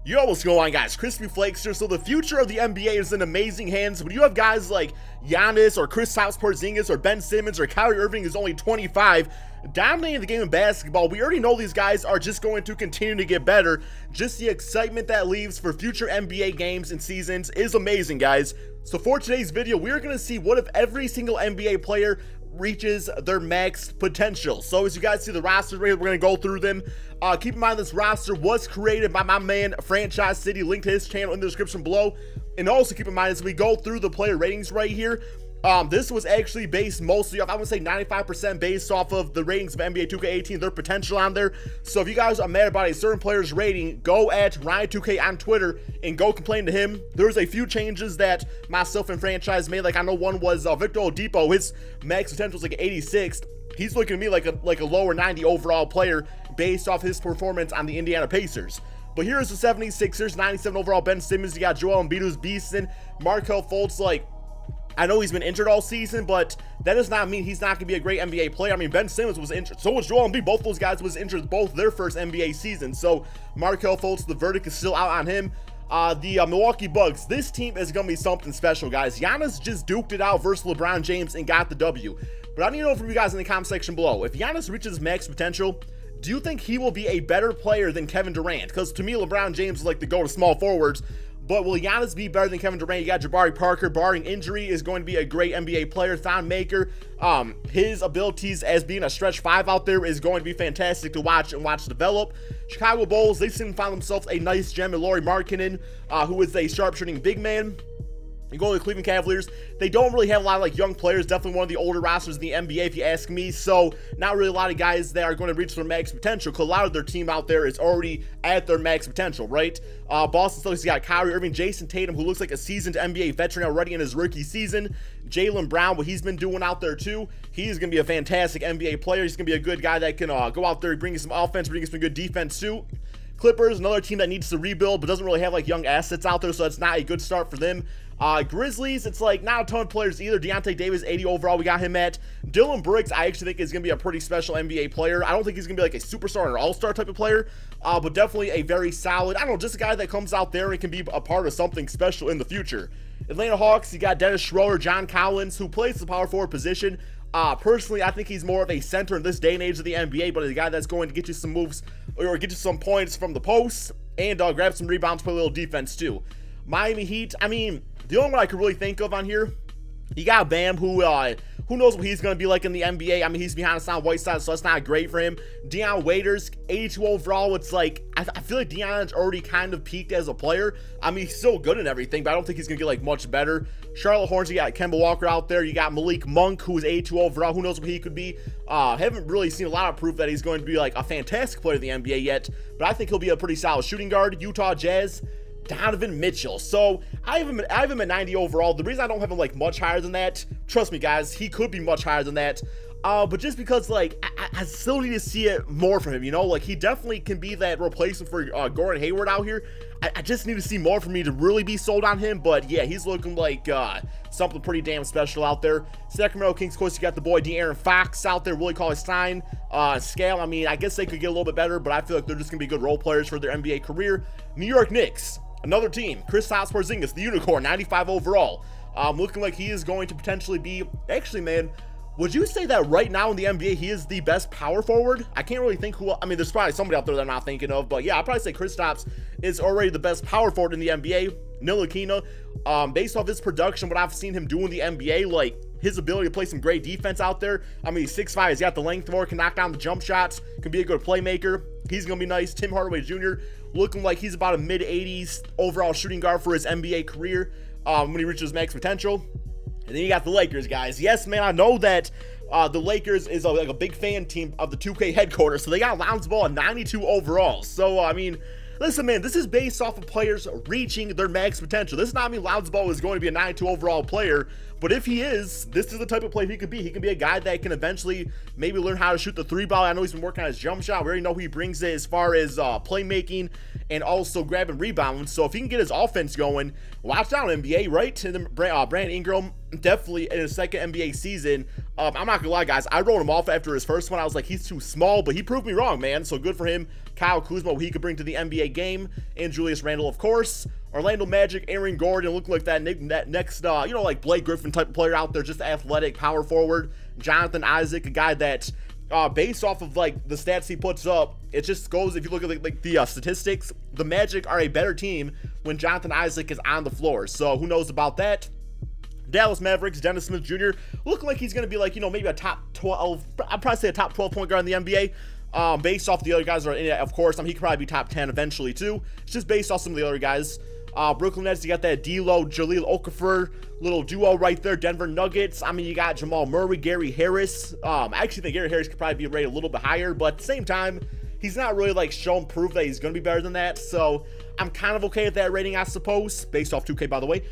Yo, what's going on, guys? Crispy Flakes here. So the future of the NBA is in amazing hands. When you have guys like Giannis or Kristaps Porzingis or Ben Simmons or Kyrie Irving, who's only 25, dominating the game of basketball, we already know these guys are just going to continue to get better. Just the excitement that leaves for future NBA games and seasons is amazing, guys. So for today's video, we're going to see what if every single NBA player reaches their max potential. So as you guys see the roster right here, we're going to go through them. Keep in mind this roster was created by my man Franchise City. Link to his channel in the description below. And also keep in mind as we go through the player ratings right here, this was actually based mostly off, I would say 95% based off of the ratings of NBA 2K18, their potential on there. So if you guys are mad about a certain player's rating, go at Ryan2K on Twitter and go complain to him. There's a few changes that myself and Franchise made. Like I know one was Victor Oladipo. His max potential is like 86. He's looking at me like a lower 90 overall player based off his performance on the Indiana Pacers. But here's the 76ers, 97 overall Ben Simmons. You got Joel Embiid who's beasting. Markelle Fultz, like, I know he's been injured all season, but that does not mean he's not going to be a great NBA player. I mean, Ben Simmons was injured. So was Joel Embiid. Both those guys was injured both their first NBA season. So Markelle Fultz, the verdict is still out on him. The Milwaukee Bucks, this team is going to be something special, guys. Giannis just duked it out versus LeBron James and got the W. But I need to know from you guys in the comment section below, if Giannis reaches max potential, do you think he will be a better player than Kevin Durant? Because to me, LeBron James is like the go-to small forwards. But will Giannis be better than Kevin Durant? You got Jabari Parker, barring injury, is going to be a great NBA player. Thon Maker, his abilities as being a stretch five out there is going to be fantastic to watch and watch develop. Chicago Bulls, they seem to find themselves a nice gem in Lauri Markkanen, who is a sharpshooting big man. You go to the Cleveland Cavaliers, they don't really have a lot of like young players, definitely one of the older rosters in the NBA if you ask me, so not really a lot of guys that are going to reach their max potential because a lot of their team out there is already at their max potential, right? Boston Celtics, you got Kyrie Irving, Jason Tatum, who looks like a seasoned NBA veteran already in his rookie season. Jaylen Brown, what he's been doing out there too, he's going to be a fantastic NBA player. He's going to be a good guy that can go out there, bring you some offense, bring you some good defense too. Clippers, another team that needs to rebuild but doesn't really have like young assets out there, so it's not a good start for them. Grizzlies, it's like not a ton of players either. Deontay Davis, 80 overall, we got him at. Dylan Brooks, I actually think is going to be a pretty special NBA player. I don't think he's going to be like a superstar or all-star type of player, but definitely a very solid, I don't know, just a guy that comes out there and can be a part of something special in the future. Atlanta Hawks, you got Dennis Schroeder, John Collins, who plays the power forward position. Personally, I think he's more of a center in this day and age of the NBA, but a guy that's going to get you some moves or get you some points from the post and grab some rebounds, play a little defense too. Miami Heat, I mean, the only one I could really think of on here, you got Bam, who knows what he's going to be like in the NBA. I mean, he's behind Hassan Whiteside, so that's not great for him. Dion Waiters, 82 overall. It's like, I feel like Dion's already kind of peaked as a player. I mean, he's still good and everything, but I don't think he's going to get like much better. Charlotte Hornets, you got Kemba Walker out there. You got Malik Monk, who is 82 overall. Who knows what he could be. Haven't really seen a lot of proof that he's going to be like a fantastic player in the NBA yet, but I think he'll be a pretty solid shooting guard. Utah Jazz, Donovan Mitchell. So I have him at 90 overall. The reason I don't have him like much higher than that, trust me guys, he could be much higher than that, but just because like I still need to see it more from him, you know, like he definitely can be that replacement for Gordon Hayward out here. I just need to see more from me to really be sold on him, but yeah, he's looking like something pretty damn special out there. Sacramento Kings, of course, you got the boy De'Aaron Fox out there, Willie Cauley-Stein, Scale. I mean, I guess they could get a little bit better, but I feel like they're just gonna be good role players for their NBA career. New York Knicks, another team, Kristaps Porzingis, the unicorn, 95 overall. Looking like he is going to potentially be, actually, man, would you say that right now in the NBA, he is the best power forward? I can't really think who, I mean, there's probably somebody out there that I'm not thinking of, but yeah, I'd probably say Kristaps is already the best power forward in the NBA. Ntilikina, based off his production, what I've seen him do in the NBA, like, his ability to play some great defense out there. I mean, he's 6'5", he's got the length for it, can knock down the jump shots, can be a good playmaker. He's going to be nice. Tim Hardaway Jr., looking like he's about a mid-80s overall shooting guard for his NBA career when he reaches max potential. And then you got the Lakers, guys. Yes, man, I know that the Lakers is like a big fan team of the 2K headquarters, so they got Lonzo Ball at 92 overall. So, I mean, listen, man, this is based off of players reaching their max potential. This does not mean Lonzo Ball is going to be a 92 overall player, but if he is, this is the type of player he could be. He can be a guy that can eventually maybe learn how to shoot the three ball. I know he's been working on his jump shot. We already know he brings it as far as playmaking and also grabbing rebounds. So if he can get his offense going, watch out NBA, right? And then Brandon Ingram, definitely in his second NBA season, I'm not gonna lie, guys, I wrote him off after his first one. I was like, he's too small, but he proved me wrong, man. So good for him. Kyle Kuzma, what he could bring to the NBA game, and Julius Randle, of course. Orlando Magic, Aaron Gordon, looking like that next, you know, like Blake Griffin type of player out there, just athletic, power forward. Jonathan Isaac, a guy that, based off of like the stats he puts up, it just goes, if you look at like the statistics, the Magic are a better team when Jonathan Isaac is on the floor. So who knows about that? Dallas Mavericks, Dennis Smith Jr. looking like he's going to be like, you know, maybe a top 12, I'd probably say a top 12 point guard in the NBA. Based off the other guys that are in it, of course, he could probably be top 10 eventually too. It's just based off some of the other guys. Brooklyn Nets, you got that D'Lo, Jahlil Okafor little duo right there. Denver Nuggets, I mean, you got Jamal Murray, Gary Harris. I actually think Gary Harris could probably be rated a little bit higher, but at the same time, he's not really like shown proof that he's going to be better than that. So I'm kind of okay with that rating, I suppose, based off 2K, by the way.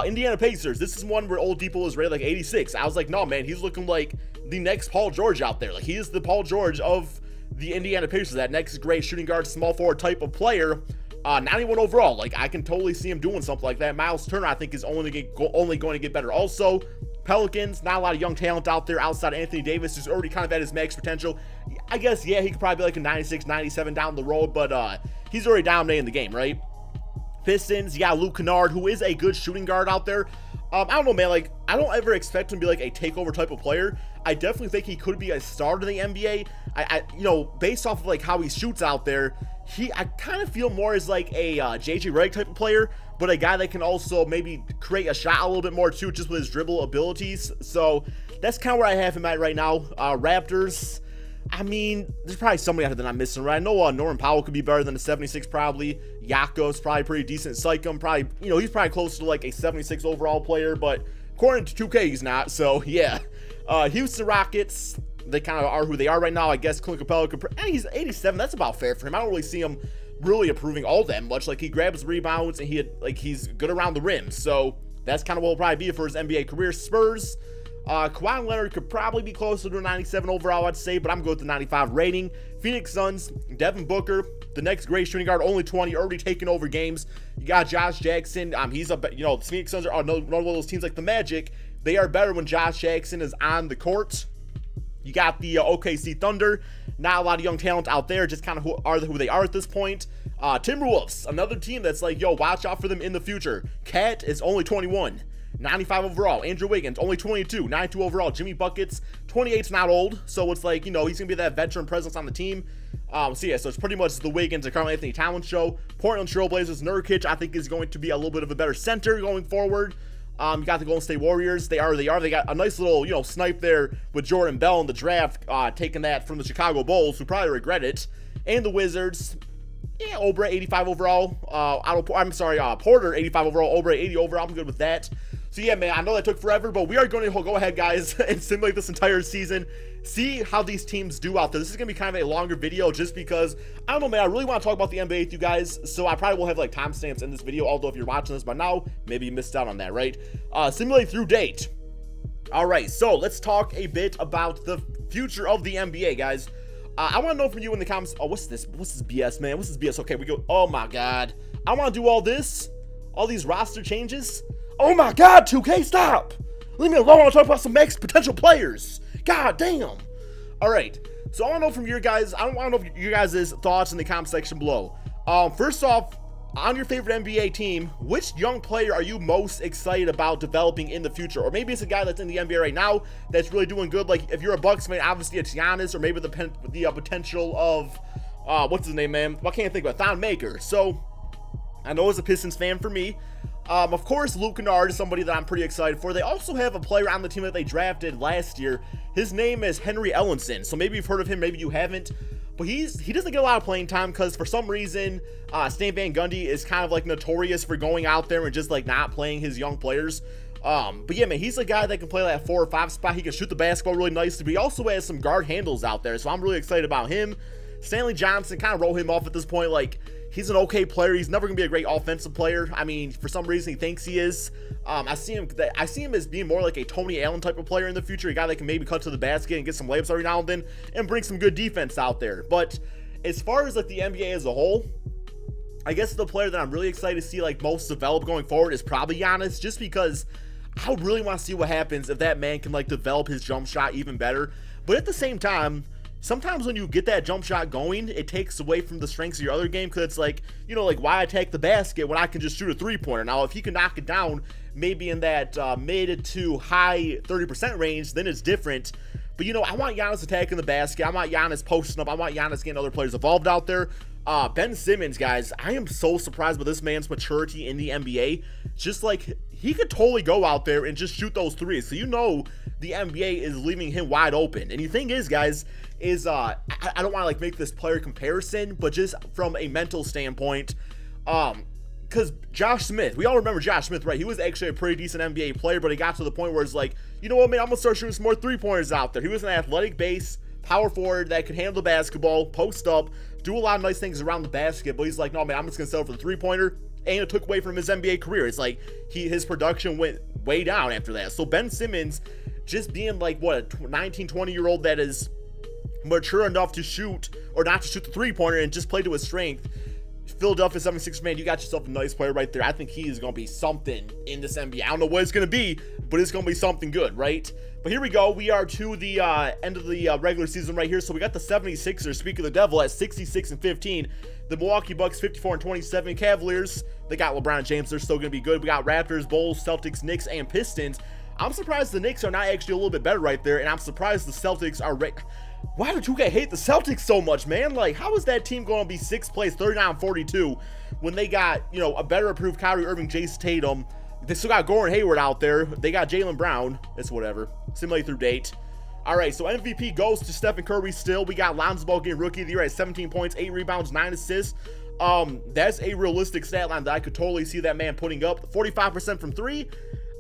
Indiana Pacers, this is one where Oladipo was rated like 86. I was like, no, man, he's looking like the next Paul George out there. Like, he is the Paul George of the Indiana Pacers, that next great shooting guard, small forward type of player. 91 overall. Like, I can totally see him doing something like that. Miles Turner, I think, is only going to get better. Also, Pelicans, not a lot of young talent out there outside of Anthony Davis, who's already kind of at his max potential. I guess, yeah, he could probably be like a 96, 97 down the road, but he's already dominating the game, right? Pistons, you got Luke Kennard, who is a good shooting guard out there. I don't know, man, like, I don't ever expect him to be like a takeover type of player. I definitely think he could be a starter in the NBA. You know, based off of like how he shoots out there, I kind of feel more as like a JJ Redick type of player, but a guy that can also maybe create a shot a little bit more too, just with his dribble abilities. So that's kind of where I have him at right now. Raptors, I mean, there's probably somebody out there that I'm missing, right? I know Norman Powell could be better than a 76 probably. Yako's probably pretty decent. Sycam, probably, you know, he's probably close to like a 76 overall player, but according to 2K, he's not. So yeah. Houston Rockets, they kind of are who they are right now. I guess Clint Capella could, he's 87. That's about fair for him. I don't really see him really improving all that much. Like, he grabs rebounds and he's good around the rim. So that's kind of what will probably be for his NBA career. Spurs, Kawhi Leonard could probably be closer to a 97 overall, I'd say, but I'm going with the 95 rating. Phoenix Suns, Devin Booker, the next great shooting guard, only 20, already taking over games. You got Josh Jackson. He's a, you know, the Phoenix Suns are one of those teams like the Magic. They are better when Josh Jackson is on the court. You got the OKC Thunder. Not a lot of young talent out there, just kind of who they are at this point. Timberwolves, another team that's like, yo, watch out for them in the future. Cat is only 21. 95 overall. Andrew Wiggins, only 22. 92 overall. Jimmy Buckets, 28's not old. So it's like, you know, he's going to be that veteran presence on the team. So yeah, so it's pretty much the Wiggins and Karl Anthony Towns show. Portland Trailblazers, Nurkic, I think is going to be a little bit of a better center going forward. You got the Golden State Warriors. They got a nice little, you know, snipe there with Jordan Bell in the draft, taking that from the Chicago Bulls, who probably regret it. And the Wizards, yeah, Oubre, 85 overall. Porter, 85 overall. Oubre, 80 overall. I'm good with that. So yeah, man, I know that took forever, but we are going to go ahead, guys, and simulate this entire season. See how these teams do out there. This is going to be kind of a longer video just because, I don't know, man, I really want to talk about the NBA with you guys, so I probably will have, like, timestamps in this video, although if you're watching this by now, maybe you missed out on that, right? Simulate through date. All right, so let's talk a bit about the future of the NBA, guys. I want to know from you in the comments. Oh, what's this? What's this BS, man? What's this BS? Okay, we go. Oh, my God. I want to do all this? All these roster changes? Oh, my God, 2K, stop. Leave me alone. I want to talk about some max potential players. God damn. All right. So I want to know from your guys. I want to know your guys' thoughts in the comment section below. First off, on your favorite NBA team, which young player are you most excited about developing in the future? Or maybe it's a guy that's in the NBA right now that's really doing good. Like, if you're a Bucks fan, obviously it's Giannis, or maybe the potential of, what's his name, man? Well, I can't think of it. Thon Maker. So, I know as a Pistons fan for me, of course, Luke Kennard is somebody that I'm pretty excited for. They also have a player on the team that they drafted last year. His name is Henry Ellenson. So maybe you've heard of him, maybe you haven't. But he doesn't get a lot of playing time because for some reason, Stan Van Gundy is kind of like notorious for going out there and just like not playing his young players. But yeah, man, he's a guy that can play that 4 or 5 spot. He can shoot the basketball really nicely, but he also has some guard handles out there. So I'm really excited about him. Stanley Johnson, kind of roll him off at this point. Like, he's an okay player. He's never gonna be a great offensive player. I mean, for some reason, he thinks he is. I see him as being more like a Tony Allen type of player in the future, a guy that can maybe cut to the basket and get some layups every now and then, and bring some good defense out there. But as far as like the NBA as a whole, I guess the player that I'm really excited to see like most develop going forward is probably Giannis, just because I really want to see what happens if that man can like develop his jump shot even better. But at the same time, sometimes when you get that jump shot going, it takes away from the strengths of your other game, because it's like, you know, like why attack the basket when I can just shoot a three-pointer? Now, if he can knock it down maybe in that mid to high 30% range, then it's different. But, you know, I want Giannis attacking the basket. I want Giannis posting up. I want Giannis getting other players involved out there. Ben Simmons, guys, I am so surprised by this man's maturity in the NBA. Just like, he could totally go out there and just shoot those threes. So, you know, the NBA is leaving him wide open. And the thing is, guys, is I don't want to like make this player comparison, but just from a mental standpoint, because Josh Smith, we all remember Josh Smith, right? He was actually a pretty decent NBA player, but he got to the point where it's like, you know what, man, I'm gonna start shooting some more three-pointers out there. He was an athletic base power forward that could handle the basketball, post up, do a lot of nice things around the basket, but he's like, no, man, I'm just gonna settle for the three-pointer. And it took away from his NBA career. It's like his production went way down after that. So Ben Simmons just being like, what, a 19, 20-year-old that is mature enough to shoot, or not to shoot the three-pointer and just play to his strength. Philadelphia 76ers, man, you got yourself a nice player right there. I think he is going to be something in this NBA. I don't know what it's going to be, but it's going to be something good, right? But here we go. We are to the end of the regular season right here. So we got the 76ers, speaking of the devil, at 66-15. The Milwaukee Bucks, 54-27. Cavaliers, they got LeBron James. They're still going to be good. We got Raptors, Bulls, Celtics, Knicks, and Pistons. I'm surprised the Knicks are not actually a little bit better right there, and I'm surprised the Celtics are... Why did you guys hate the Celtics so much, man? Like, how is that team going to be 6th place, 39-42, when they got, you know, a better approved Kyrie Irving, Jason Tatum? They still got Gordon Hayward out there. They got Jaylen Brown. It's whatever. Simulate through date. All right, so MVP goes to Stephen Curry still. We got Lonzo Ball getting Rookie of the Year at 17 points, 8 rebounds, 9 assists. That's a realistic stat line that I could totally see that man putting up. 45% from 3.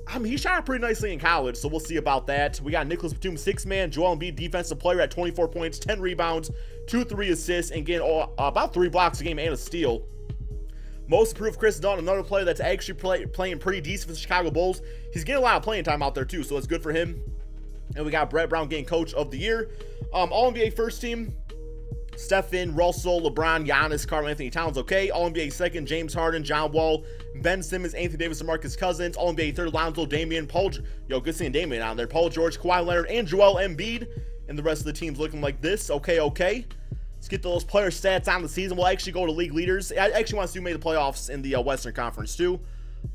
I mean, he shot pretty nicely in college, so we'll see about that. We got Nicholas Batum, 6-man. Joel Embiid, defensive player at 24 points, 10 rebounds, 2-3 assists, and getting about 3 blocks a game and a steal. Most improved, Chris Dunn, another player that's actually playing pretty decent for the Chicago Bulls. He's getting a lot of playing time out there, too, so it's good for him. And we got Brett Brown getting Coach of the Year. All-NBA first team, Stephen, Russell, LeBron, Giannis, Karl-Anthony Towns, okay. All-NBA second, James Harden, John Wall, Ben Simmons, Anthony Davis, and Marcus Cousins. All-NBA third, Lonzo, Damian, Paul, good seeing Damian on there. Paul George, Kawhi Leonard, and Joel Embiid. And the rest of the team's looking like this. Okay. Let's get those player stats on the season. We'll actually go to league leaders. I actually want to see who made the playoffs in the Western Conference, too.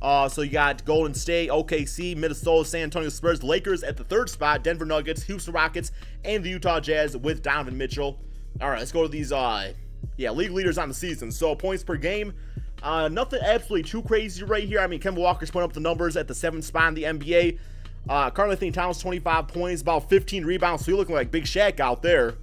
So you got Golden State, OKC, Minnesota, San Antonio Spurs, Lakers at the 3rd spot, Denver Nuggets, Houston Rockets, and the Utah Jazz with Donovan Mitchell. All right, let's go to these, league leaders on the season. So points per game, nothing absolutely too crazy right here. I mean, Kemba Walker's putting up the numbers at the 7th spot in the NBA. Karl-Anthony Towns, 25 points, about 15 rebounds. So you're looking like Big Shaq out there.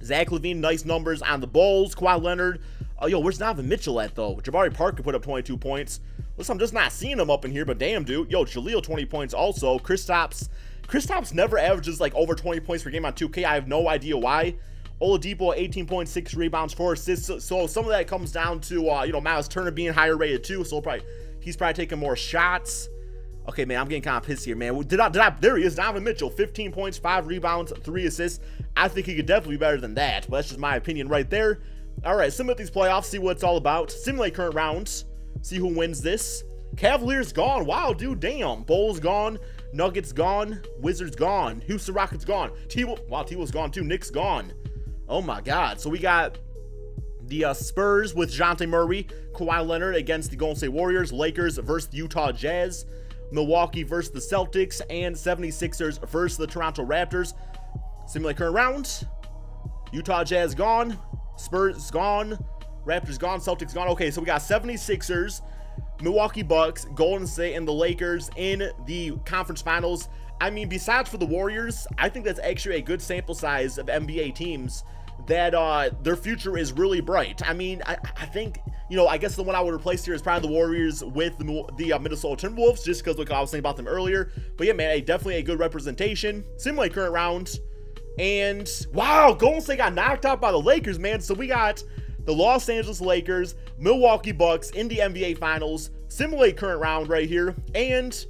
Zach LaVine, nice numbers on the Bulls. Kawhi Leonard. Where's Donovan Mitchell at, though? Jabari Parker put up 22 points. Listen, I'm just not seeing him up in here, but damn, dude. Jaleel, 20 points also. Kristaps never averages, like, over 20 points per game on 2K. I have no idea why. Oladipo, 18.6 rebounds, 4 assists. So some of that comes down to, Miles Turner being higher rated, too. So he's probably taking more shots. Okay, man, I'm getting kind of pissed here, man. There he is, Donovan Mitchell, 15 points, 5 rebounds, 3 assists. I think he could definitely be better than that, but that's just my opinion right there. All right, simulate these playoffs, see what it's all about. Simulate current rounds, see who wins this. Cavaliers gone. Wow, dude, damn. Bulls gone. Nuggets gone. Wizards gone. Houston Rockets gone. T-Will's gone, too. Knicks gone. Oh, my God. So we got the Spurs with DeJounte Murray, Kawhi Leonard against the Golden State Warriors, Lakers versus the Utah Jazz, Milwaukee versus the Celtics, and 76ers versus the Toronto Raptors. Simulate current rounds. Utah Jazz gone. Spurs gone. Raptors gone. Celtics gone. Okay, so we got 76ers, Milwaukee Bucks, Golden State, and the Lakers in the conference finals. I mean, besides for the Warriors, I think that's actually a good sample size of NBA teams that their future is really bright. I mean, I think, I guess the one I would replace here is probably the Warriors with the Minnesota Timberwolves, just because, look, I was thinking about them earlier. But yeah, man, definitely a good representation. Simulate current rounds. And, wow, Golden State got knocked out by the Lakers, man. So we got the Los Angeles Lakers, Milwaukee Bucks in the NBA Finals. Simulate current round right here. And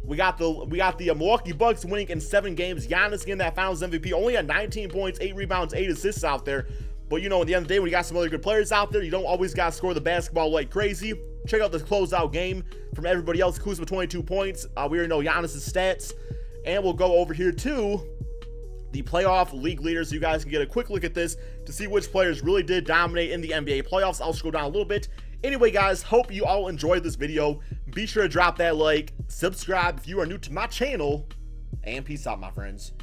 we got the Milwaukee Bucks winning in 7 games. Giannis getting that Finals MVP. Only had 19 points, 8 rebounds, 8 assists out there. But, at the end of the day, when you got some other good players out there, you don't always got to score the basketball like crazy. check out this closeout game from everybody else. Kuzma 22 points. We already know Giannis' stats. And we'll go over here to the playoff league leaders so you guys can get a quick look at this to see which players really did dominate in the NBA playoffs. I'll scroll down a little bit. Anyway, guys, hope you all enjoyed this video. Be sure to drop that like, subscribe if you are new to my channel, and peace out, my friends.